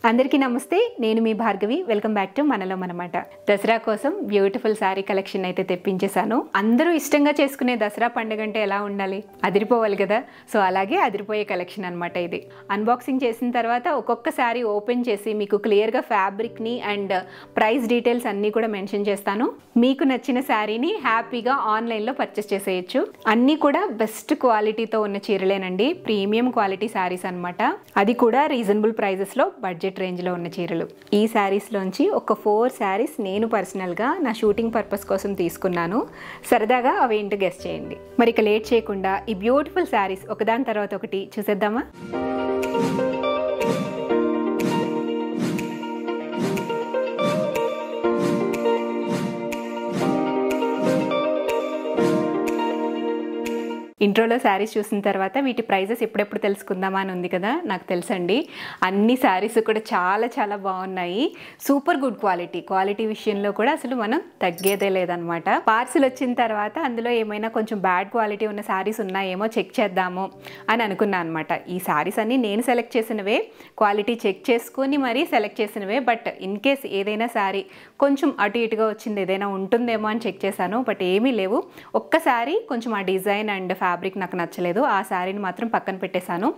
అందరికీ నమస్తే, నేను మీ భార్గవి. వెల్కమ్ బ్యాక్ టు మనలో మనమాట. దసరా కోసం బ్యూటిఫుల్ శారీ కలెక్షన్ అయితే తెప్పించేశాను. అందరూ ఇష్టంగా చేసుకునే దసరా పండుగ అంటే ఎలా ఉండాలి, అదిరిపోవాలి కదా. సో అలాగే అదిరిపోయే కలెక్షన్ అనమాట ఇది. అన్బాక్సింగ్ చేసిన తర్వాత ఒక్కొక్క శారీ ఓపెన్ చేసి మీకు క్లియర్గా ఫ్యాబ్రిక్ని అండ్ ప్రైస్ డీటెయిల్స్ అన్నీ కూడా మెన్షన్ చేస్తాను. మీకు నచ్చిన శారీని హ్యాపీగా ఆన్లైన్లో పర్చేస్ చేసేయచ్చు. అన్నీ కూడా బెస్ట్ క్వాలిటీతో ఉన్న చీరలేనండి, ప్రీమియం క్వాలిటీ శారీస్ అనమాట. అది కూడా రీజనబుల్ ప్రైజెస్లో, బడ్జెట్ రేంజ్లో ఉన్న చీరలు. ఈ శారీస్లోంచి ఒక 4 శారీస్ నేను పర్సనల్గా నా షూటింగ్ పర్పస్ కోసం తీసుకున్నాను. సరదాగా అవేంటో గెస్ చేయండి. మరి ఇక లేట్ చేయకుండా ఈ బ్యూటిఫుల్ శారీస్ ఒకదాని తర్వాత ఒకటి చూసేద్దామా? ఇంట్రోలో శారీస్ చూసిన తర్వాత వీటి ప్రైజెస్ ఎప్పుడెప్పుడు తెలుసుకుందామా అని ఉంది కదా. నాకు తెలుసండి, అన్ని శారీస్ కూడా చాలా చాలా బాగున్నాయి. సూపర్ గుడ్ క్వాలిటీ విషయంలో కూడా అసలు మనం తగ్గేదే లేదనమాట. పార్సిల్ వచ్చిన తర్వాత అందులో ఏమైనా కొంచెం బ్యాడ్ క్వాలిటీ ఉన్న శారీస్ ఉన్నాయేమో చెక్ చేద్దాము అని అనుకున్నాను అనమాట. ఈ శారీస్ అన్నీ నేను సెలెక్ట్ చేసినవే, క్వాలిటీ చెక్ చేసుకుని మరీ సెలెక్ట్ చేసినవే. బట్ ఇన్ కేస్ ఏదైనా శారీ కొంచెం అటు ఇటుగా వచ్చింది, ఏదైనా ఉంటుందేమో అని చెక్ చేశాను. బట్ ఏమీ లేవు. ఒక్కసారి కొంచెం ఆ డిజైన్ అండ్ ఫ్యాబ్రిక్ నాకు నచ్చలేదు, ఆ శారీని మాత్రం పక్కన పెట్టేశాను.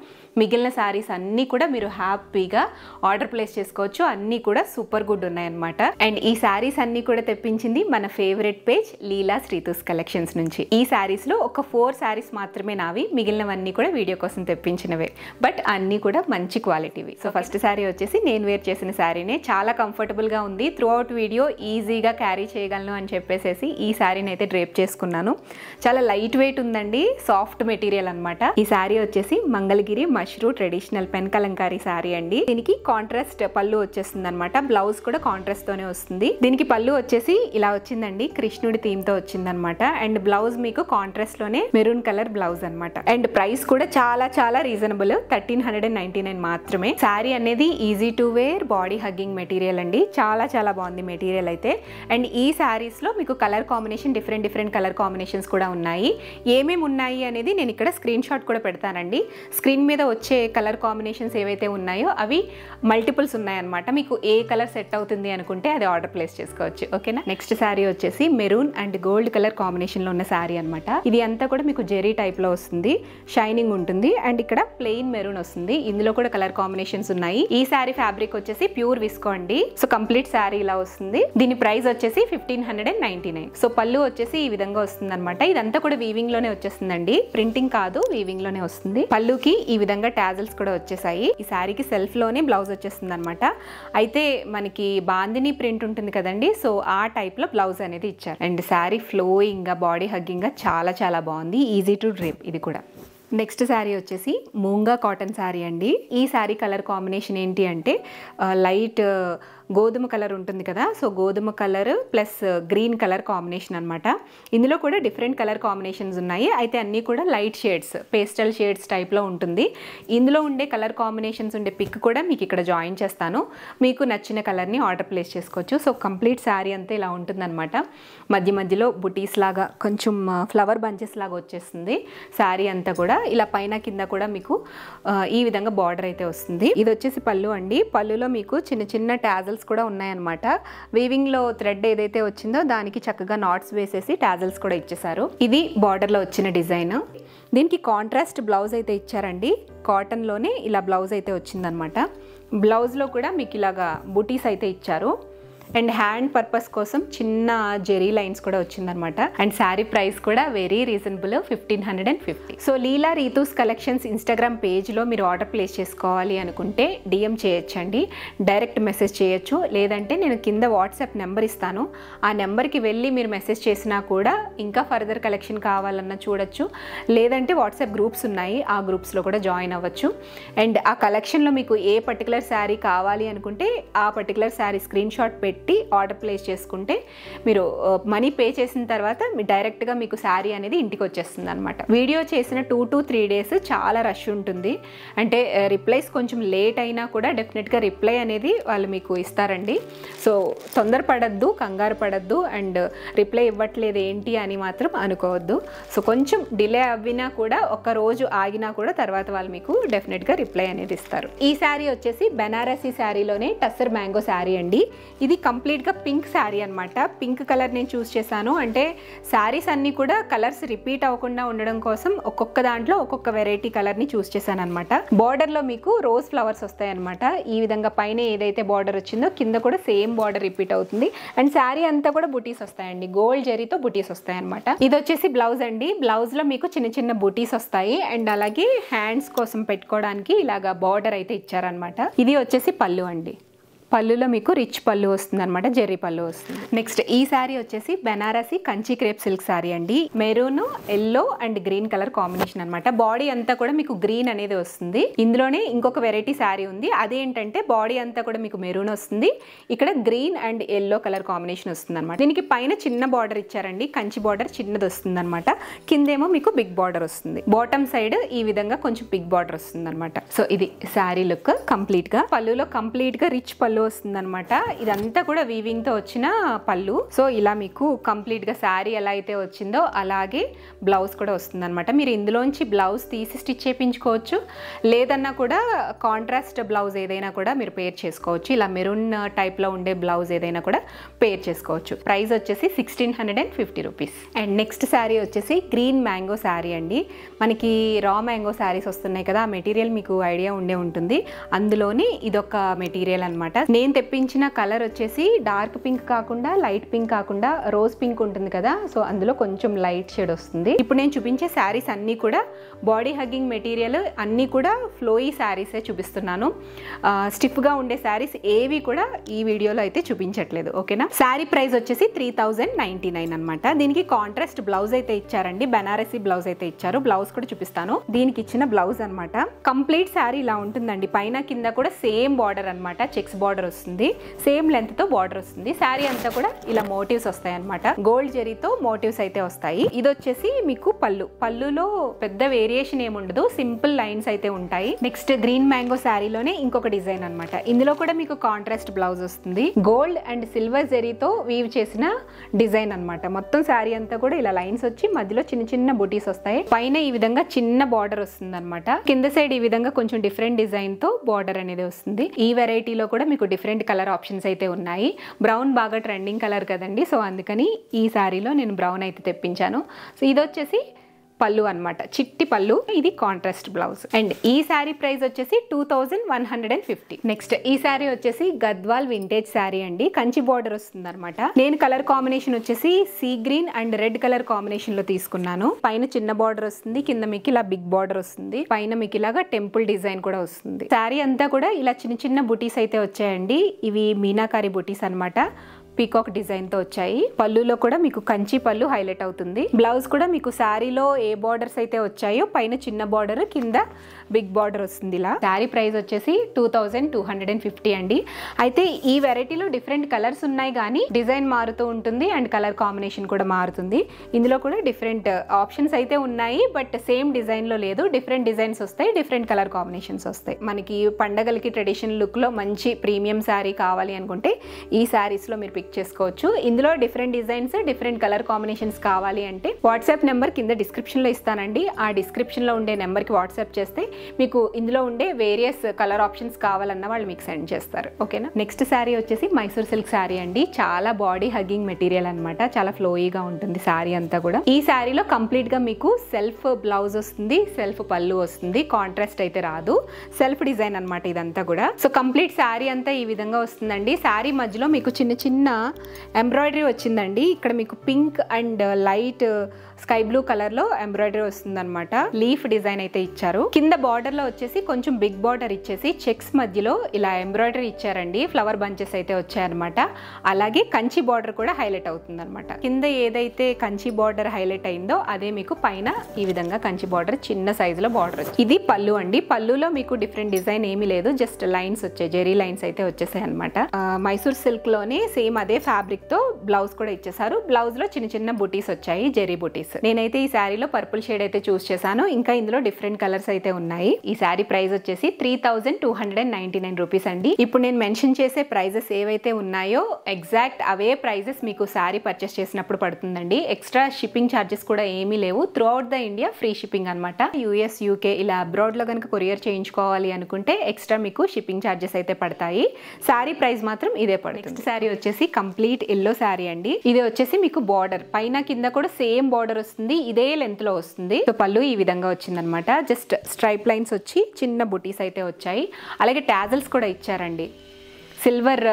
మిగిలిన శారీస్ అన్నీ కూడా మీరు హ్యాపీగా ఆర్డర్ ప్లేస్ చేసుకోవచ్చు. అన్నీ కూడా సూపర్ గుడ్ ఉన్నాయన్నమాట. అండ్ ఈ శారీస్ అన్నీ కూడా తెప్పించింది మన ఫేవరెట్ పేజ్ లీలా శ్రీతూస్ కలెక్షన్స్ నుంచి. ఈ శారీస్లో ఒక 4 శారీస్ మాత్రమే నావి, మిగిలినవన్నీ కూడా వీడియో కోసం తెప్పించినవే. బట్ అన్నీ కూడా మంచి క్వాలిటీవి. సో ఫస్ట్ శారీ వచ్చేసి నేను వేర్ చేసిన శారీనే. చాలా కంఫర్టబుల్గా ఉంది. త్రూ అవుట్ వీడియో ఈజీగా క్యారీ చేయగలను అని చెప్పేసి ఈ శారీని అయితే డ్రేప్ చేసుకున్నాను. చాలా లైట్ వెయిట్ ఉందండి, సాఫ్ట్ మెటీరియల్ అనమాట. ఈ శారీ వచ్చేసి మంగళగిరి మష్రూ ట్రెడిషనల్ పెన్ కలంకారీ శారీ అండి. దీనికి కాంట్రాస్ట్ పళ్ళు వచ్చేస్తుంది అనమాట. బ్లౌజ్ కూడా కాంట్రాస్ట్ తోనే వస్తుంది. దీనికి పళ్ళు వచ్చేసి ఇలా వచ్చిందండి, కృష్ణుడి థీమ్ తో వచ్చిందనమాట. అండ్ బ్లౌజ్ మీకు కాంట్రాస్ట్ లోనే మెరూన్ కలర్ బ్లౌజ్ అనమాట. అండ్ ప్రైస్ కూడా చాలా చాలా రీజనబుల్, 1399 మాత్రమే. శారీ అనేది easy to wear, body hugging material అండి. చాలా చాలా బాగుంది మెటీరియల్ అయితే. అండ్ ఈ శారీస్ లో మీకు colour combination different colour combinations కూడా ఉన్నాయి. ఏమేమి ఉన్నాయి అనేది నేను ఇక్కడ స్క్రీన్ షాట్ కూడా పెడతానండి. స్క్రీన్ మీద వచ్చే కలర్ కాంబినేషన్స్ ఏవైతే ఉన్నాయో అవి మల్టిపుల్స్ ఉన్నాయన్నమాట. మీకు ఏ కలర్ సెట్ అవుతుంది అనుకుంటే అది ఆర్డర్ ప్లేస్ చేసుకోవచ్చు. ఓకేనా. నెక్స్ట్ శారీ వచ్చేసి maroon and gold colour combination లో ఉన్న శారీ అనమాట. ఇది అంతా కూడా మీకు జెరీ టైప్ లో వస్తుంది, షైనింగ్ ఉంటుంది. అండ్ ఇక్కడ ప్లెయిన్ మెరూన్ వస్తుంది. ఇందులో కూడా కలర్ కాంబినేషన్స్ ఉన్నాయి. ఈ శారీ ఫ్యాబ్రిక్ వచ్చేసి ప్యూర్ విస్కో అండి. సో కంప్లీట్ శారీ ఇలా వస్తుంది. దీని ప్రైస్ వచ్చేసి 1599. సో పళ్ళు వచ్చేసి ఈ విధంగా వస్తుంది అనమాట. ఇదంతా కూడా వీవింగ్ లోనే వచ్చేస్తుందండి, ప్రింటింగ్ కాదు, వీవింగ్ లోనే వస్తుంది. పళ్ళుకి ఈ విధంగా టాజల్స్ కూడా వచ్చేసాయి. ఈ శారీకి సెల్ఫ్ లోనే బ్లౌజ్ వచ్చేస్తుంది అనమాట. అయితే మనకి బాందిని ప్రింట్ ఉంటుంది కదండి, సో ఆ టైప్ లో బ్లౌజ్ అనేది ఇచ్చారు. అండ్ శారీ ఫ్లోయింగ్ గా, బాడీ హగ్గింగ్ గా చాలా చాలా బాగుంది. ఈజీ టు డ్రేప్ ఇది కూడా. నెక్స్ట్ శారీ వచ్చేసి మూంగా కాటన్ శారీ అండి. ఈ శారీ కలర్ కాంబినేషన్ ఏంటి అంటే లైట్ గోధుమ కలర్ ఉంటుంది కదా, సో గోధుమ colour plus green colour combination అనమాట. ఇందులో కూడా డిఫరెంట్ కలర్ కాంబినేషన్స్ ఉన్నాయి. అయితే అన్నీ కూడా లైట్ షేడ్స్, పేస్టల్ షేడ్స్ టైప్లో ఉంటుంది. ఇందులో ఉండే కలర్ కాంబినేషన్స్ ఉండే పిక్ కూడా మీకు ఇక్కడ జాయిన్ చేస్తాను. మీకు నచ్చిన కలర్ని ఆర్డర్ ప్లేస్ చేసుకోవచ్చు. సో కంప్లీట్ శారీ అంతా ఇలా ఉంటుందన్నమాట. మధ్యలో బుటీస్ లాగా కొంచెం ఫ్లవర్ బంచెస్ లాగా వచ్చేస్తుంది శారీ అంతా కూడా. ఇలా పైన కింద కూడా మీకు ఈ విధంగా బార్డర్ అయితే వస్తుంది. ఇది వచ్చేసి పళ్ళు అండి. పళ్ళులో మీకు చిన్న చిన్న టాజల్స్ కూడా ఉన్నాయన్నమాట. వీవింగ్ లో థ్రెడ్ ఏదైతే వచ్చిందో దానికి చక్కగా నాట్స్ వేసేసి టాజల్స్ కూడా ఇచ్చేసారు. ఇది బార్డర్ లో వచ్చిన డిజైన్. దీనికి కాంట్రాస్ట్ బ్లౌజ్ అయితే ఇచ్చారండి. కాటన్ లోనే ఇలా బ్లౌజ్ అయితే వచ్చిందనమాట. బ్లౌజ్ లో కూడా మీకు ఇలాగా బుటీస్ అయితే ఇచ్చారు. అండ్ హ్యాండ్ పర్పస్ కోసం చిన్న జెరీ లైన్స్ కూడా వచ్చిందనమాట. అండ్ శారీ ప్రైస్ కూడా వెరీ రీజనబుల్, 1550. సో లీలా రీతూస్ కలెక్షన్స్ ఇన్స్టాగ్రామ్ పేజ్లో మీరు ఆర్డర్ ప్లేస్ చేసుకోవాలి అనుకుంటే డిఎం చేయొచ్చండి, డైరెక్ట్ మెసేజ్ చేయొచ్చు. లేదంటే నేను కింద వాట్సాప్ నెంబర్ ఇస్తాను, ఆ నెంబర్కి వెళ్ళి మీరు మెసేజ్ చేసినా కూడా ఇంకా ఫర్దర్ కలెక్షన్ కావాలన్నా చూడొచ్చు. లేదంటే వాట్సాప్ గ్రూప్స్ ఉన్నాయి, ఆ గ్రూప్స్లో కూడా జాయిన్ అవ్వచ్చు. అండ్ ఆ కలెక్షన్లో మీకు ఏ పర్టికులర్ శారీ కావాలి అనుకుంటే ఆ పర్టికులర్ శారీ స్క్రీన్ షాట్ పెట్టి పెట్టి ఆర్డర్ ప్లేస్ చేసుకుంటే మీరు మనీ పే చేసిన తర్వాత డైరెక్ట్గా మీకు శారీ అనేది ఇంటికి వచ్చేస్తుంది అనమాట. వీడియో చేసిన 2 to 3 days చాలా రష్ ఉంటుంది. అంటే రిప్లైస్ కొంచెం లేట్ అయినా కూడా డెఫినెట్గా రిప్లై అనేది వాళ్ళు మీకు ఇస్తారండి. సో తొందరపడద్దు, కంగారు పడద్దు, అండ్ రిప్లై ఇవ్వట్లేదు ఏంటి అని మాత్రం అనుకోవద్దు. సో కొంచెం డిలే అవ్వినా కూడా ఒక రోజు ఆగినా కూడా తర్వాత వాళ్ళు మీకు డెఫినెట్గా రిప్లై అనేది ఇస్తారు. ఈ శారీ వచ్చేసి బెనారసీ శారీలోనే టస్సర్ మ్యాంగో శారీ అండి. ఇది కంప్లీట్గా పింక్ శారీ అనమాట. పింక్ కలర్ నేను చూస్ చేశాను. అంటే శారీస్ అన్నీ కూడా కలర్స్ రిపీట్ అవ్వకుండా ఉండడం కోసం ఒక్కొక్క దాంట్లో ఒక్కొక్క వెరైటీ కలర్ని చూస్ చేశాను అనమాట. బార్డర్లో మీకు రోజ్ ఫ్లవర్స్ వస్తాయి అనమాట. ఈ విధంగా పైన ఏదైతే బార్డర్ వచ్చిందో కింద కూడా సేమ్ బార్డర్ రిపీట్ అవుతుంది. అండ్ శారీ అంతా కూడా బుటీస్ వస్తాయండి. గోల్డ్ జరీతో బుటీస్ వస్తాయి అనమాట. ఇది వచ్చేసి బ్లౌజ్ అండి. బ్లౌజ్లో మీకు చిన్న చిన్న బుటీస్ వస్తాయి. అండ్ అలాగే హ్యాండ్స్ కోసం పెట్టుకోవడానికి ఇలాగా బార్డర్ అయితే ఇచ్చారనమాట. ఇది వచ్చేసి పళ్ళు అండి. పళ్ళులో మీకు రిచ్ పళ్ళు వస్తుంది అనమాట, జెర్రీ పళ్ళు వస్తుంది. నెక్స్ట్ ఈ శారీ వచ్చేసి బెనారసీ కంచి క్రేప్ సిల్క్ శారీ అండి. Maroon, yellow and green colour combination అనమాట. బాడీ అంతా కూడా మీకు గ్రీన్ అనేది వస్తుంది. ఇందులోనే ఇంకొక వెరైటీ శారీ ఉంది. అదేంటంటే బాడీ అంతా కూడా మీకు మెరూన్ వస్తుంది, ఇక్కడ green and yellow colour combination వస్తుంది అనమాట. దీనికి పైన చిన్న బార్డర్ ఇచ్చారండి, కంచి బార్డర్ చిన్నది వస్తుంది అనమాట. కిందేమో మీకు బిగ్ బార్డర్ వస్తుంది. బాటమ్ సైడ్ ఈ విధంగా కొంచెం బిగ్ బార్డర్ వస్తుంది అనమాట. సో ఇది శారీ లుక్ కంప్లీట్ గా. పళ్ళులో కంప్లీట్ గా రిచ్ పళ్ళు వస్తుంది అనమాట. ఇదంతా కూడా వీవింగ్ తో వచ్చిన పళ్ళు. సో ఇలా మీకు కంప్లీట్ గా శారీ ఎలా అయితే వచ్చిందో అలాగే బ్లౌజ్ కూడా వస్తుంది అనమాట. మీరు ఇందులోంచి బ్లౌజ్ తీసి స్టిచ్ చేయించుకోవచ్చు, లేదన్నా కూడా కాంట్రాస్ట్ బ్లౌజ్ ఏదైనా కూడా మీరు పేర్ చేసుకోవచ్చు. ఇలా మెరూన్ టైప్ లో ఉండే బ్లౌజ్ ఏదైనా కూడా పేర్ చేసుకోవచ్చు. ప్రైస్ వచ్చేసి 1650 రూపీస్. అండ్ నెక్స్ట్ శారీ వచ్చేసి గ్రీన్ మ్యాంగో శారీ అండి. మనకి రా మ్యాంగో శారీస్ వస్తున్నాయి కదా, ఆ మెటీరియల్ మీకు ఐడియా ఉండే ఉంటుంది. అందులోని ఇదొక మెటీరియల్ అనమాట. నేను తెప్పించిన కలర్ వచ్చేసి డార్క్ పింక్ కాకుండా, లైట్ పింక్ కాకుండా రోజ్ పింక్ ఉంటుంది కదా, సో అందులో కొంచెం లైట్ షేడ్ వస్తుంది. ఇప్పుడు నేను చూపించే శారీస్ అన్నీ కూడా బాడీ హగ్గింగ్ మెటీరియల్, అన్నీ కూడా ఫ్లోయీ శారీసే చూపిస్తున్నాను. స్టిఫ్గా ఉండే శారీస్ ఏవి కూడా ఈ వీడియోలో అయితే చూపించట్లేదు, ఓకేనా. శారీ ప్రైస్ వచ్చేసి 3099 అనమాట. దీనికి కాంట్రాస్ట్ బ్లౌజ్ అయితే ఇచ్చారండి, బెనారసీ బ్లౌజ్ అయితే ఇచ్చారు. బ్లౌజ్ కూడా చూపిస్తాను. దీనికి ఇచ్చిన బ్లౌజ్ అనమాట. కంప్లీట్ శారీ ఇలా ఉంటుందండి. పైన కింద కూడా సేమ్ బార్డర్ అనమాట, చెక్స్ బార్డర్ వస్తుంది, సేమ్ లెంత్ తో బార్డర్ వస్తుంది. శారీ అంతా కూడా ఇలా మోటివ్స్ వస్తాయి అనమాట. గోల్డ్ జరీతో మోటివ్స్ అయితే వస్తాయి. ఇది వచ్చేసి మీకు పళ్ళు. పళ్ళులో పెద్ద వేరియేషన్ ఏముండదు, సింపుల్ లైన్స్ అయితే ఉంటాయి. నెక్స్ట్ గ్రీన్ మ్యాంగో శారీలోనే ఇంకొక డిజైన్ అనమాట. ఇందులో కూడా మీకు కాంట్రాస్ట్ బ్లౌజ్ వస్తుంది. గోల్డ్ అండ్ సిల్వర్ జరీతో వీవ్ చేసిన డిజైన్ అనమాట. మొత్తం శారీ అంతా కూడా ఇలా లైన్స్ వచ్చి మధ్యలో చిన్న చిన్న బుటీస్ వస్తాయి. పైన ఈ విధంగా చిన్న బార్డర్ వస్తుంది అనమాట. కింద సైడ్ ఈ విధంగా కొంచెం డిఫరెంట్ డిజైన్ తో బార్డర్ అనేది వస్తుంది. ఈ వెరైటీలో కూడా మీకు డిఫరెంట్ కలర్ ఆప్షన్స్ అయితే ఉన్నాయి. బ్రౌన్ బాగా ట్రెండింగ్ కలర్ కదండి, సో అందుకని ఈ శారీలో నేను బ్రౌన్ అయితే తెప్పించాను. సో ఇది వచ్చేసి పళ్ళు అనమాట, చిట్టి పళ్ళు. ఇది కాంట్రాస్ట్ బ్లౌజ్. అండ్ ఈ శారీ ప్రైస్ వచ్చేసి 2150. నెక్స్ట్ ఈ శారీ వచ్చేసి గద్వాల్ వింటేజ్ శారీ అండి. కంచి బార్డర్ వస్తుంది అనమాట. నేను కలర్ కాంబినేషన్ వచ్చేసి sea green and red colour combination లో తీసుకున్నాను. పైన చిన్న బార్డర్ వస్తుంది, కింద మీకు ఇలా బిగ్ బార్డర్ వస్తుంది, పైన మీకు ఇలాగా టెంపుల్ డిజైన్ కూడా వస్తుంది. శారీ అంతా కూడా ఇలా చిన్న చిన్న బుటీస్ అయితే వచ్చాయండి. ఇవి మీనాకారి బుటీస్ అనమాట. పీకాక్ డిజైన్ తో వచ్చాయి. పళ్ళులో కూడా మీకు కంచి పళ్ళు హైలైట్ అవుతుంది. బ్లౌజ్ కూడా మీకు శారీలో ఏ బార్డర్స్ అయితే వచ్చాయో పైన చిన్న బార్డర్, కింద బిగ్ బార్డర్ వస్తుంది. ఇలా శారీ ప్రైస్ వచ్చేసి 2250 అండి. అయితే ఈ వెరైటీలో డిఫరెంట్ కలర్స్ ఉన్నాయి కానీ డిజైన్ మారుతూ ఉంటుంది అండ్ కలర్ కాంబినేషన్ కూడా మారుతుంది. ఇందులో కూడా డిఫరెంట్ ఆప్షన్స్ అయితే ఉన్నాయి, బట్ సేమ్ డిజైన్ లో లేదు. డిఫరెంట్ డిజైన్స్ వస్తాయి, డిఫరెంట్ కలర్ కాంబినేషన్స్ వస్తాయి. మనకి పండగలకి ట్రెడిషనల్ లుక్ లో మంచి ప్రీమియం శారీ కావాలి అనుకుంటే ఈ శారీస్ లో మీరు పిక్ చేసుకోవచ్చు. ఇందులో different designs, different colour combinations కావాలి అంటే వాట్సాప్ నెంబర్ కింద డిస్క్రిప్షన్ లో ఇస్తానండి. ఆ డిస్క్రిప్షన్ లో ఉండే నెంబర్ కి వాట్సాప్ చేస్తే మీకు ఇందులో ఉండే వేరియస్ కలర్ ఆప్షన్స్ కావాలన్న వాళ్ళు మీకు సెండ్ చేస్తారు, ఓకేనా. నెక్స్ట్ శారీ వచ్చేసి మైసూర్ సిల్క్ శారీ అండి. చాలా బాడీ హగ్గింగ్ మెటీరియల్ అనమాట. చాలా ఫ్లోయీగా ఉంటుంది శారీ అంతా కూడా. ఈ శారీలో కంప్లీట్ గా మీకు సెల్ఫ్ బ్లౌజ్ వస్తుంది, సెల్ఫ్ పళ్ళు వస్తుంది. కాంట్రాస్ట్ అయితే రాదు, సెల్ఫ్ డిజైన్ అనమాట ఇదంతా కూడా. సో కంప్లీట్ శారీ అంతా ఈ విధంగా వస్తుందండి. శారీ మధ్యలో మీకు చిన్న చిన్న ఎంబ్రాయిడరీ వచ్చిందండి. ఇక్కడ మీకు pink and light sky blue colour లో ఎంబ్రాయిడరీ వస్తుంది అనమాట. లీఫ్ డిజైన్ అయితే ఇచ్చారు. కింద బార్డర్ లో వచ్చేసి కొంచెం బిగ్ బార్డర్ ఇచ్చేసి చెక్స్ మధ్యలో ఇలా ఎంబ్రాయిడరీ ఇచ్చారండి, ఫ్లవర్ బంచెస్ అయితే వచ్చాయన్నమాట. అలాగే కంచి బార్డర్ కూడా హైలైట్ అవుతుంది అనమాట. కింద ఏదైతే కంచి బార్డర్ హైలైట్ అయిందో అదే మీకు పైన ఈ విధంగా కంచి బార్డర్ చిన్న సైజులో బార్డర్ వచ్చింది. ఇది పళ్ళు అండి. పళ్ళులో మీకు డిఫరెంట్ డిజైన్ ఏమీ లేదు, జస్ట్ లైన్స్ వచ్చాయి, జెరీ లైన్స్ అయితే వచ్చేసాయి అనమాట. మైసూర్ సిల్క్ లోనే సేమ్ అదే ఫ్యాబ్రిక్ తో బ్లౌజ్ కూడా ఇచ్చేసారు. బ్లౌజ్ లో చిన్న చిన్న బుటీస్ వచ్చాయి, జెరీ బుటీస్. నేనైతే ఈ శారీలో పర్పుల్ షేడ్ అయితే చూస్ చేశాను, ఇంకా ఇందులో డిఫరెంట్ కలర్స్ అయితే ఉన్నాయి. ఈ శారీ ప్రైస్ వచ్చేసి 3299 రూపీస్ అండి. ఇప్పుడు నేను మెన్షన్ చేసే ప్రైజెస్ ఏవైతే ఉన్నాయో ఎగ్జాక్ట్ అవే ప్రైజెస్ మీకు శారీ పర్చేస్ చేసినప్పుడు పడుతుందండి. ఎక్స్ట్రా షిప్పింగ్ ఛార్జెస్ కూడా ఏమీ లేవు. Through out the India free shipping అనమాట. యూఎస్, యూకే ఇలా అబ్రాడ్ లో కనుక కొరియర్ చేయించుకోవాలి అనుకుంటే ఎక్స్ట్రా మీకు షిప్పింగ్ ఛార్జెస్ అయితే పడతాయి. శారీ ప్రైస్ మాత్రం ఇదే పడుతుంది. నెక్స్ట్ శారీ వచ్చేసి కంప్లీట్ ఎల్లో శారీ అండి. ఇది వచ్చేసి మీకు బార్డర్ పైన కింద కూడా సేమ్ బార్డర్ వస్తుంది, ఇదే లెంత్ లో వస్తుంది. సో పళ్ళు ఈ విధంగా వచ్చిందనమాట. జస్ట్ స్ట్రైప్ లైన్స్ వచ్చి చిన్న బుటీస్ అయితే వచ్చాయి. అలాగే టాజల్స్ కూడా ఇచ్చారండి, సిల్వర్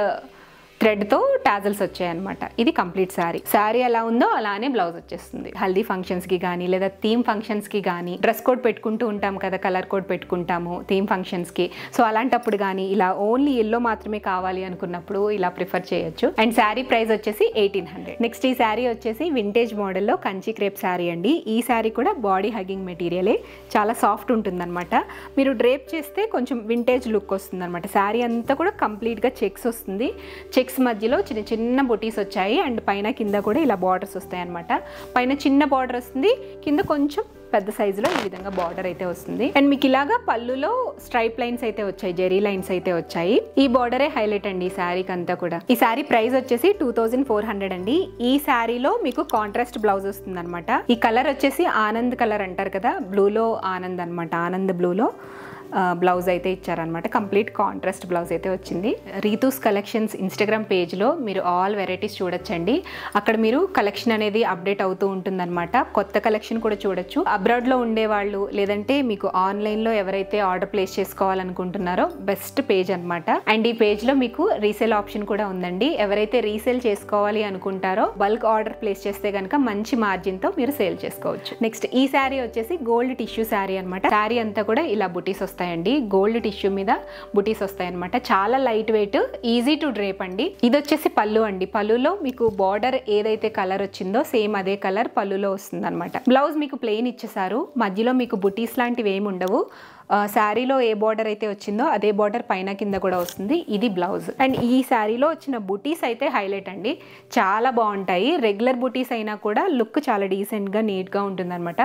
థ్రెడ్ తో టాజల్స్ వచ్చాయన్నమాట. ఇది కంప్లీట్ శారీ. శారీ ఎలా ఉందో అలానే బ్లౌజ్ వచ్చేస్తుంది. హల్దీ ఫంక్షన్స్ కి కానీ లేదా థీమ్ ఫంక్షన్స్ కి కానీ డ్రెస్ కోడ్ పెట్టుకుంటూ ఉంటాం కదా, కలర్ కోడ్ పెట్టుకుంటాము థీమ్ ఫంక్షన్స్ కి. సో అలాంటప్పుడు కానీ ఇలా ఓన్లీ ఎల్లో మాత్రమే కావాలి అనుకున్నప్పుడు ఇలా ప్రిఫర్ చేయొచ్చు. అండ్ శారీ ప్రైస్ వచ్చేసి 1800. నెక్స్ట్ ఈ శారీ వచ్చేసి వింటేజ్ మోడల్లో కంచి క్రేప్ శారీ అండి. ఈ శారీ కూడా బాడీ హగ్గింగ్ మెటీరియలే, చాలా సాఫ్ట్ ఉంటుంది అనమాట. మీరు డ్రేప్ చేస్తే కొంచెం వింటేజ్ లుక్ వస్తుంది అనమాట. శారీ అంతా కూడా కంప్లీట్ గా చెక్స్ వస్తుంది. చెక్స్ మధ్యలో చిన్న చిన్న బుటీస్ వచ్చాయి అండ్ పైన కింద కూడా ఇలా బార్డర్స్ వస్తాయి అనమాట. పైన చిన్న బార్డర్ వస్తుంది, కింద కొంచెం పెద్ద సైజులో ఈ విధంగా బార్డర్ అయితే వస్తుంది. అండ్ మీకు ఇలాగా పళ్ళులో స్ట్రైప్ లైన్స్ అయితే వచ్చాయి, జెరీ లైన్స్ అయితే వచ్చాయి. ఈ బార్డరే హైలైట్ అండి ఈ శారీకి అంతా కూడా. ఈ శారీ ప్రైస్ వచ్చేసి 2400 అండి. ఈ శారీలో మీకు కాంట్రాస్ట్ బ్లౌజ్ వస్తుంది అనమాట. ఈ కలర్ వచ్చేసి ఆనంద్ కలర్ అంటారు కదా, బ్లూలో ఆనంద్ అనమాట. ఆనంద్ బ్లూలో బ్లౌజ్ అయితే ఇచ్చారనమాట. కంప్లీట్ కాంట్రాస్ట్ బ్లౌజ్ అయితే వచ్చింది. రీతూస్ కలెక్షన్స్ ఇన్స్టాగ్రామ్ పేజ్లో మీరు ఆల్ వెరైటీస్ చూడొచ్చండి. అక్కడ మీరు కలెక్షన్ అనేది అప్డేట్ అవుతూ ఉంటుందన్నమాట. కొత్త కలెక్షన్ కూడా చూడొచ్చు. అబ్రాడ్లో ఉండేవాళ్ళు లేదంటే మీకు ఆన్లైన్లో ఎవరైతే ఆర్డర్ ప్లేస్ చేసుకోవాలనుకుంటున్నారో బెస్ట్ పేజ్ అనమాట. అండ్ ఈ పేజ్లో మీకు రీసేల్ ఆప్షన్ కూడా ఉందండి. ఎవరైతే రీసేల్ చేసుకోవాలి అనుకుంటారో బల్క్ ఆర్డర్ ప్లేస్ చేస్తే కనుక మంచి మార్జిన్తో మీరు సేల్ చేసుకోవచ్చు. నెక్స్ట్ ఈ శారీ వచ్చేసి గోల్డ్ టిష్యూ శారీ అనమాట. శారీ అంతా కూడా ఇలా బుటీస్ వస్తాయండి, గోల్డ్ టిష్యూ మీద బుటీస్ వస్తాయి అనమాట. చాలా light weight, easy to drape అండి. ఇది వచ్చేసి పళ్ళు అండి. పళ్ళులో మీకు బార్డర్ ఏదైతే కలర్ వచ్చిందో సేమ్ అదే కలర్ పళ్ళులో వస్తుంది అనమాట. బ్లౌజ్ మీకు ప్లెయిన్ ఇచ్చేసారు, మధ్యలో మీకు బుటీస్ లాంటివి ఏమి ఉండవు. శారీలో ఏ బార్డర్ అయితే వచ్చిందో అదే బార్డర్ పైన కింద కూడా వస్తుంది. ఇది బ్లౌజ్. అండ్ ఈ శారీలో వచ్చిన బుటీస్ అయితే హైలైట్ అండి, చాలా బాగుంటాయి. రెగ్యులర్ బుటీస్ అయినా కూడా లుక్ చాలా డీసెంట్గా నీట్గా ఉంటుంది అనమాట.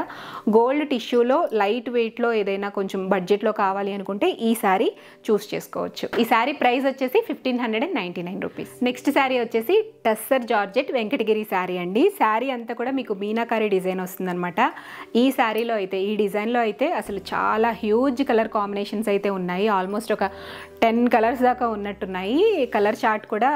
గోల్డ్ టిష్యూలో లైట్ వెయిట్లో ఏదైనా కొంచెం బడ్జెట్లో కావాలి అనుకుంటే ఈ శారీ చూస్ చేసుకోవచ్చు. ఈ శారీ ప్రైస్ వచ్చేసి 1599 రూపీస్. నెక్స్ట్ శారీ వచ్చేసి టస్సర్ జార్జెట్ వెంకటగిరి శారీ అండి. శారీ అంతా కూడా మీకు మీనాకారి డిజైన్ వస్తుంది అనమాట. ఈ శారీలో అయితే ఈ డిజైన్లో అయితే అసలు చాలా హ్యూజ్ కలర్ కాంబినేషన్స్ అయితే ఉన్నాయి. ఆల్మోస్ట్ ఒక 10 కలర్స్ దాకా ఉన్నట్టున్నాయి. కలర్ చార్ట్ కూడా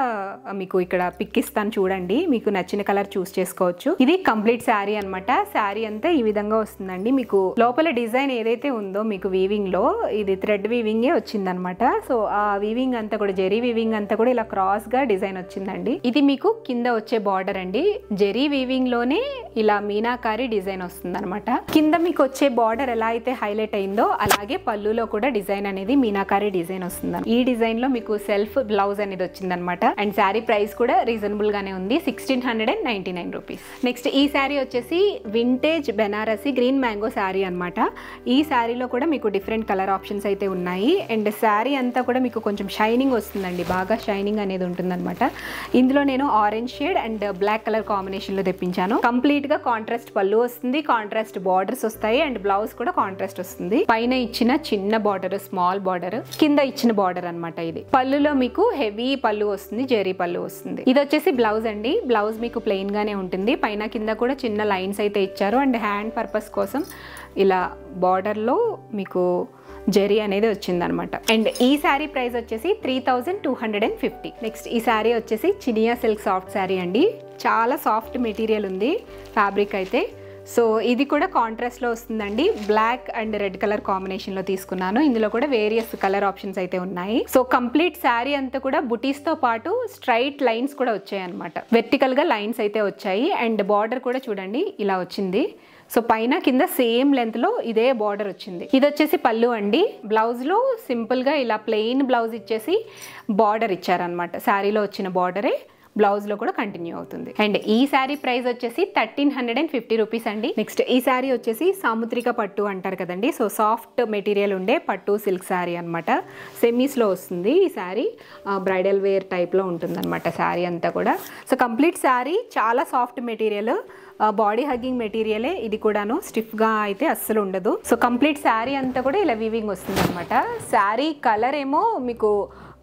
మీకు ఇక్కడ పిక్ ఇస్తాను చూడండి, మీకు నచ్చిన కలర్ చూస్ చేసుకోవచ్చు. ఇది కంప్లీట్ శారీ అనమాట. శారీ అంతా ఈ విధంగా వస్తుందండి. మీకు లోపల డిజైన్ ఏదైతే ఉందో మీకు వీవింగ్ లో ఇది థ్రెడ్ వీవింగే వచ్చిందనమాట. సో ఆ వీవింగ్ అంతా కూడా జెరీ వీవింగ్ అంతా కూడా ఇలా క్రాస్ గా డిజైన్ వచ్చిందండి. ఇది మీకు కింద వచ్చే బార్డర్ అండి. జెరీ వీవింగ్ లోనే ఇలా మీనాకారి డిజైన్ వస్తుంది అనమాట. కింద మీకు వచ్చే బార్డర్ ఎలా అయితే హైలైట్ అయిందో అలాగే పళ్ళులో కూడా డిజైన్ అనేది మీనాకారి డిజైన్ వస్తుంది. ఈ డిజైన్ లో మీకు సెల్ఫ్ బ్లౌజ్ అనేది వచ్చిందనమాట. అండ్ శారీ ప్రైస్ కూడా రీజనబుల్ గానే ఉంది, 1699 రూపీస్. నెక్స్ట్ ఈ శారీ వచ్చేసి vintage Banarasi green mango sari అనమాట. ఈ శారీలో కూడా మీకు డిఫరెంట్ కలర్ ఆప్షన్స్ అయితే ఉన్నాయి. అండ్ శారీ అంతా కూడా మీకు కొంచెం షైనింగ్ వస్తుందండి, బాగా షైనింగ్ అనేది ఉంటుందన్నమాట. ఇందులో నేను orange shade and black colour combination లో తెప్పించాను. కంప్లీట్ గా కాంట్రాస్ట్ పళ్ళు వస్తుంది, కాంట్రాస్ట్ బార్డర్స్ వస్తాయి అండ్ బ్లౌజ్ కూడా కాంట్రాస్ట్ వస్తుంది. పైన ఇచ్చిన చిన్న బార్డర్, స్మాల్ బార్డర్, కింద ఇచ్చిన బార్డర్ అనమాట. ఇది పళ్ళులో మీకు హెవీ పళ్ళు వస్తుంది, జెరీ పళ్ళు వస్తుంది. ఇది వచ్చేసి బ్లౌజ్ అండి. బ్లౌజ్ మీకు ప్లెయిన్ గానే ఉంటుంది. పైన కింద కూడా చిన్న లైన్స్ అయితే ఇచ్చారు అండ్ హ్యాండ్ పర్పస్ కోసం ఇలా బార్డర్ లో మీకు జెరీ అనేది వచ్చిందనమాట. అండ్ ఈ శారీ ప్రైస్ వచ్చేసి 3250. నెక్స్ట్ ఈ శారీ వచ్చేసి చినియా సిల్క్ సాఫ్ట్ శారీ అండి. చాలా సాఫ్ట్ మెటీరియల్ ఉంది ఫ్యాబ్రిక్ అయితే. సో ఇది కూడా కాంట్రాస్ట్ లో వస్తుందండి. Black and red colour combination లో తీసుకున్నాను. ఇందులో కూడా వేరియస్ కలర్ ఆప్షన్స్ అయితే ఉన్నాయి. సో కంప్లీట్ శారీ అంతా కూడా బుటీస్ తో పాటు స్ట్రైట్ లైన్స్ కూడా వచ్చాయి అనమాట. వెర్టికల్ గా లైన్స్ అయితే వచ్చాయి అండ్ బార్డర్ కూడా చూడండి ఇలా వచ్చింది. సో పైన కింద సేమ్ లెంత్లో ఇదే బార్డర్ వచ్చింది. ఇది వచ్చేసి పళ్ళు అండి. బ్లౌజ్లో సింపుల్గా ఇలా ప్లెయిన్ బ్లౌజ్ ఇచ్చేసి బార్డర్ ఇచ్చారనమాట. శారీలో వచ్చిన బార్డరే బ్లౌజ్లో కూడా కంటిన్యూ అవుతుంది. అండ్ ఈ శారీ ప్రైస్ వచ్చేసి 1350 రూపీస్ అండి. నెక్స్ట్ ఈ శారీ వచ్చేసి సాముద్రిక పట్టు అంటారు కదండి. సో సాఫ్ట్ మెటీరియల్ ఉండే పట్టు సిల్క్ శారీ అనమాట. సెమీస్లో వస్తుంది ఈ శారీ. బ్రైడల్ వేర్ టైప్లో ఉంటుంది అనమాట శారీ అంతా కూడా. సో కంప్లీట్ శారీ చాలా సాఫ్ట్ మెటీరియల్, బాడీ హగ్గింగ్ మెటీరియలే ఇది కూడాను. స్టిఫ్గా అయితే అస్సలు ఉండదు. సో కంప్లీట్ శారీ అంతా కూడా ఇలా వీవింగ్ వస్తుంది అనమాట. శారీ కలర్ ఏమో మీకు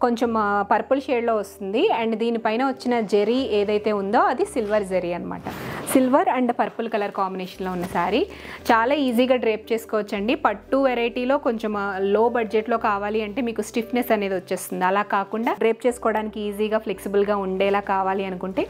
కొంచెం పర్పుల్ షేడ్లో వస్తుంది. అండ్ దీనిపైన వచ్చిన జెరీ ఏదైతే ఉందో అది సిల్వర్ జెరీ అనమాట. సిల్వర్ అండ్ పర్పుల్ కలర్ కాంబినేషన్లో ఉన్న శారీ చాలా ఈజీగా డ్రేప్ చేసుకోవచ్చండి. పట్టు వెరైటీలో కొంచెం లో బడ్జెట్లో కావాలి అంటే మీకు స్టిఫ్నెస్ అనేది వచ్చేస్తుంది. అలా కాకుండా డ్రేప్ చేసుకోవడానికి ఈజీగా ఫ్లెక్సిబుల్గా ఉండేలా కావాలి అనుకుంటే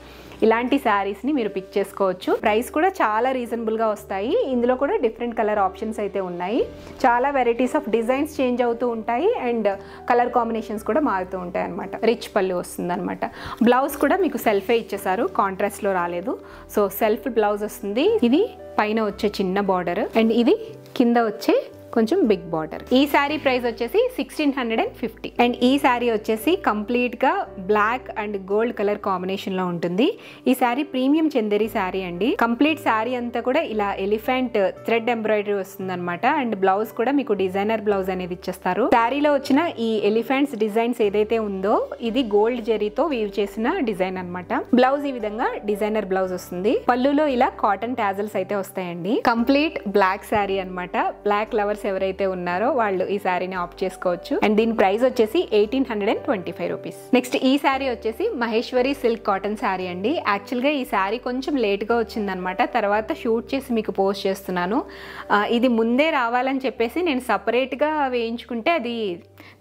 ఇలాంటి శారీస్ని మీరు పిక్ చేసుకోవచ్చు. ప్రైస్ కూడా చాలా రీజనబుల్గా వస్తాయి. ఇందులో కూడా డిఫరెంట్ కలర్ ఆప్షన్స్ అయితే ఉన్నాయి. చాలా వెరైటీస్ ఆఫ్ డిజైన్స్ చేంజ్ అవుతూ ఉంటాయి అండ్ కలర్ కాంబినేషన్స్ కూడా మారుతూ ఉంటాయి అనమాట. రిచ్ పళ్ళు వస్తుంది అనమాట. బ్లౌజ్ కూడా మీకు సెల్ఫే ఇచ్చేసారు, కాంట్రాస్ట్లో రాలేదు. సో సెల్ఫ్ బ్లౌజ్ వస్తుంది. ఇది పైన వచ్చే చిన్న బార్డర్ అండ్ ఇది కింద వచ్చే కొంచెం బిగ్ బార్డర్. ఈ శారీ ప్రైస్ వచ్చేసి 1650. అండ్ ఈ శారీ వచ్చేసి కంప్లీట్గా బ్లాక్ అండ్ గోల్డ్ కలర్ కాంబినేషన్లో ఉంటుంది. ఈ శారీ ప్రీమియం చందేరి శారీ అండి. కంప్లీట్ శారీ అంతా కూడా ఇలా ఎలిఫెంట్ థ్రెడ్ ఎంబ్రాయిడరీ వస్తుంది అనమాట. అండ్ బ్లౌజ్ కూడా మీకు డిజైనర్ బ్లౌజ్ అనేది ఇచ్చేస్తారు. శారీలో వచ్చిన ఈ ఎలిఫెంట్స్ డిజైన్స్ ఏదైతే ఉందో ఇది గోల్డ్ జెరీతో వీవ్ చేసిన డిజైన్ అనమాట. బ్లౌజ్ ఈ విధంగా డిజైనర్ బ్లౌజ్ వస్తుంది. పళ్ళులో ఇలా కాటన్ టాజల్స్ అయితే వస్తాయండి. కంప్లీట్ బ్లాక్ శారీ అనమాట. బ్లాక్ లవర్స్ ఎవరైతే ఉన్నారో వాళ్ళు ఈ శారీని ఆప్ట్ చేసుకోవచ్చు. అండ్ దీని ప్రైస్ వచ్చేసి 1825 రూపీస్. నెక్స్ట్ ఈ శారీ వచ్చేసి మహేశ్వరి సిల్క్ కాటన్ శారీ అండి. యాక్చువల్గా ఈ శారీ కొంచెం లేట్గా వచ్చిందనమాట. తర్వాత షూట్ చేసి మీకు పోస్ట్ చేస్తున్నాను. ఇది ముందే రావాలని చెప్పేసి నేను సపరేట్గా వేయించుకుంటే అది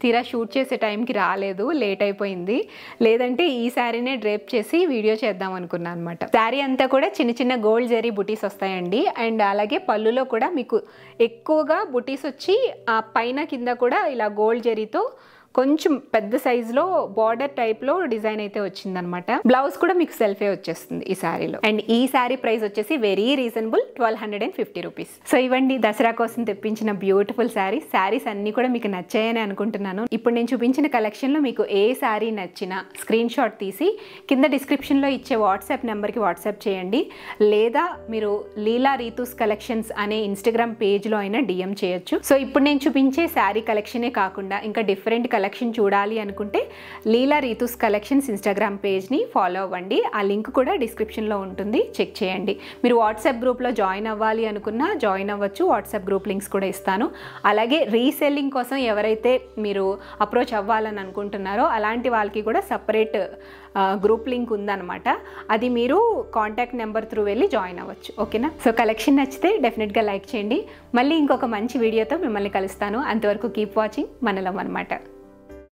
తీరా షూట్ చేసే టైంకి రాలేదు, లేట్ అయిపోయింది. లేదంటే ఈ శారీనే డ్రేప్ చేసి వీడియో చేద్దాం అనుకున్నాను అనమాట. శారీ అంతా కూడా చిన్న చిన్న గోల్డ్ జెరీ బుటీస్ వస్తాయండి. అండ్ అలాగే పళ్ళులో కూడా మీకు ఎక్కువగా బుటీస్ వచ్చి ఆ పైన కింద కూడా ఇలా గోల్డ్ జెరీతో కొంచెం పెద్ద సైజులో బార్డర్ టైప్లో డిజైన్ అయితే వచ్చిందనమాట. బ్లౌజ్ కూడా మీకు సెల్ఫే వచ్చేస్తుంది ఈ శారీలో. అండ్ ఈ శారీ ప్రైస్ వచ్చేసి వెరీ రీజనబుల్ 1250 రూపీస్. సో ఇవ్వండి దసరా కోసం తెప్పించిన బ్యూటిఫుల్ శారీస్. శారీస్ అన్ని కూడా మీకు నచ్చాయని అనుకుంటున్నాను. ఇప్పుడు నేను చూపించిన కలెక్షన్లో మీకు ఏ శారీ నచ్చినా స్క్రీన్ షాట్ తీసి కింద డిస్క్రిప్షన్లో ఇచ్చే వాట్సాప్ నెంబర్కి వాట్సాప్ చేయండి. లేదా మీరు లీలా రీతూస్ కలెక్షన్స్ అనే ఇన్స్టాగ్రామ్ పేజ్లో అయినా డిఎం చేయొచ్చు. సో ఇప్పుడు నేను చూపించే శారీ కలెక్షనే కాకుండా ఇంకా డిఫరెంట్ కలెక్షన్ చూడాలి అనుకుంటే లీలా రీతూస్ కలెక్షన్స్ ఇన్స్టాగ్రామ్ పేజ్ని ఫాలో అవ్వండి. ఆ లింక్ కూడా డిస్క్రిప్షన్లో ఉంటుంది, చెక్ చేయండి. మీరు వాట్సాప్ గ్రూప్లో జాయిన్ అవ్వాలి అనుకున్నా జాయిన్ అవ్వచ్చు. వాట్సాప్ గ్రూప్ లింక్స్ కూడా ఇస్తాను. అలాగే రీసెల్లింగ్ కోసం ఎవరైతే మీరు అప్రోచ్ అవ్వాలని అనుకుంటున్నారో అలాంటి వాళ్ళకి కూడా సపరేట్ గ్రూప్ లింక్ ఉందన్నమాట. అది మీరు కాంటాక్ట్ నెంబర్ త్రూ వెళ్ళి జాయిన్ అవ్వచ్చు. ఓకేనా? సో కలెక్షన్ నచ్చితే డెఫినెట్గా లైక్ చేయండి. మళ్ళీ ఇంకొక మంచి వీడియోతో మిమ్మల్ని కలుస్తాను. అంతవరకు కీప్ వాచింగ్ మనలం అనమాట.